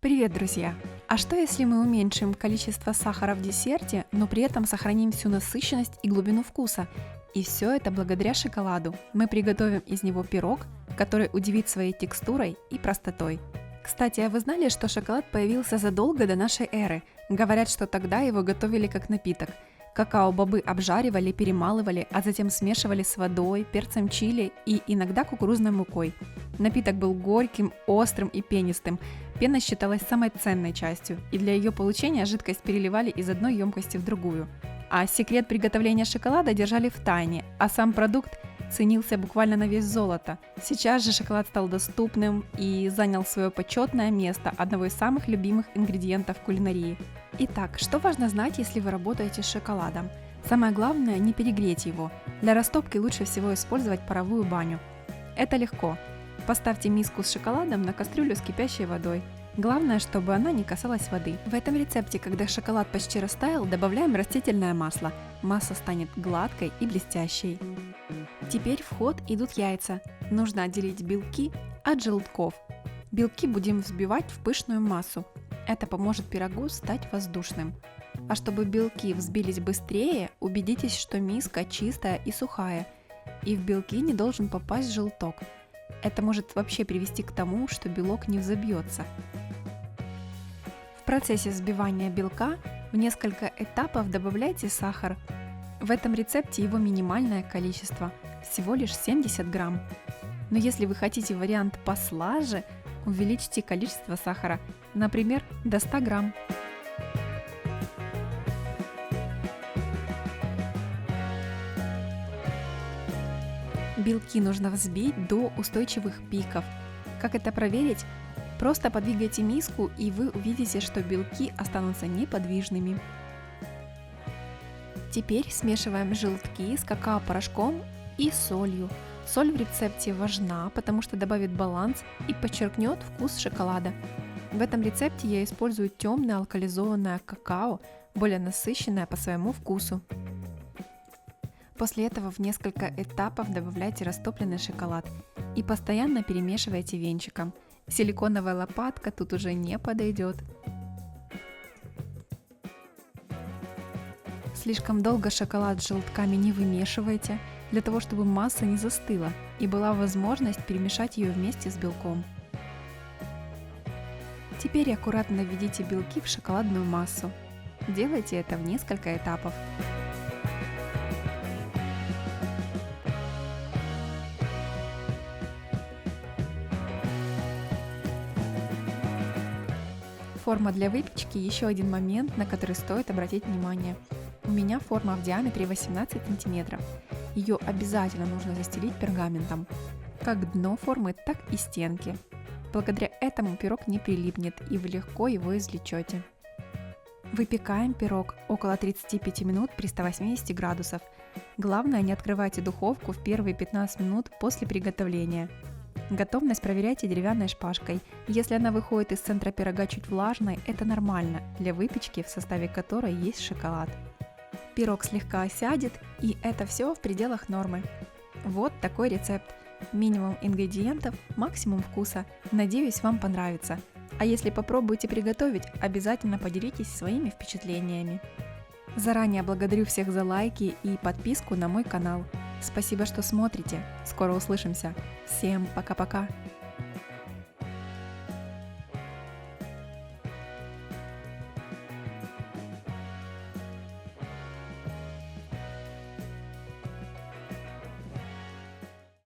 Привет, друзья! А что если мы уменьшим количество сахара в десерте, но при этом сохраним всю насыщенность и глубину вкуса? И все это благодаря шоколаду. Мы приготовим из него пирог, который удивит своей текстурой и простотой. Кстати, а вы знали, что шоколад появился задолго до нашей эры? Говорят, что тогда его готовили как напиток. Какао-бобы обжаривали, перемалывали, а затем смешивали с водой, перцем чили и иногда кукурузной мукой. Напиток был горьким, острым и пенистым. Пена считалась самой ценной частью, и для ее получения жидкость переливали из одной емкости в другую. А секрет приготовления шоколада держали в тайне, а сам продукт ценился буквально на вес золота. Сейчас же шоколад стал доступным и занял свое почетное место одного из самых любимых ингредиентов кулинарии. Итак, что важно знать, если вы работаете с шоколадом? Самое главное – не перегреть его. Для растопки лучше всего использовать паровую баню. Это легко. Поставьте миску с шоколадом на кастрюлю с кипящей водой. Главное, чтобы она не касалась воды. В этом рецепте, когда шоколад почти растаял, добавляем растительное масло. Масса станет гладкой и блестящей. Теперь в ход идут яйца. Нужно отделить белки от желтков. Белки будем взбивать в пышную массу. Это поможет пирогу стать воздушным. А чтобы белки взбились быстрее, убедитесь, что миска чистая и сухая, и в белки не должен попасть желток. Это может вообще привести к тому, что белок не взобьется. В процессе взбивания белка в несколько этапов добавляйте сахар. В этом рецепте его минимальное количество – всего лишь 70 грамм. Но если вы хотите вариант послаже, увеличьте количество сахара, например, до 100 грамм. Белки нужно взбить до устойчивых пиков. Как это проверить? Просто подвигайте миску, и вы увидите, что белки останутся неподвижными. Теперь смешиваем желтки с какао-порошком и солью. Соль в рецепте важна, потому что добавит баланс и подчеркнет вкус шоколада. В этом рецепте я использую темное алкализованное какао, более насыщенное по своему вкусу. После этого в несколько этапов добавляйте растопленный шоколад и постоянно перемешивайте венчиком. Силиконовая лопатка тут уже не подойдет. Слишком долго шоколад с желтками не вымешивайте, для того чтобы масса не застыла и была возможность перемешать ее вместе с белком. Теперь аккуратно введите белки в шоколадную массу. Делайте это в несколько этапов. Форма для выпечки – еще один момент, на который стоит обратить внимание. У меня форма в диаметре 18 см. Ее обязательно нужно застелить пергаментом. Как дно формы, так и стенки. Благодаря этому пирог не прилипнет, и вы легко его извлечете. Выпекаем пирог около 35 минут при 180 градусов. Главное, не открывайте духовку в первые 15 минут после приготовления. Готовность проверяйте деревянной шпажкой. Если она выходит из центра пирога чуть влажной, это нормально для выпечки, в составе которой есть шоколад. Пирог слегка осядет, и это все в пределах нормы. Вот такой рецепт. Минимум ингредиентов, максимум вкуса. Надеюсь, вам понравится. А если попробуете приготовить, обязательно поделитесь своими впечатлениями. Заранее благодарю всех за лайки и подписку на мой канал. Спасибо, что смотрите. Скоро услышимся. Всем пока-пока.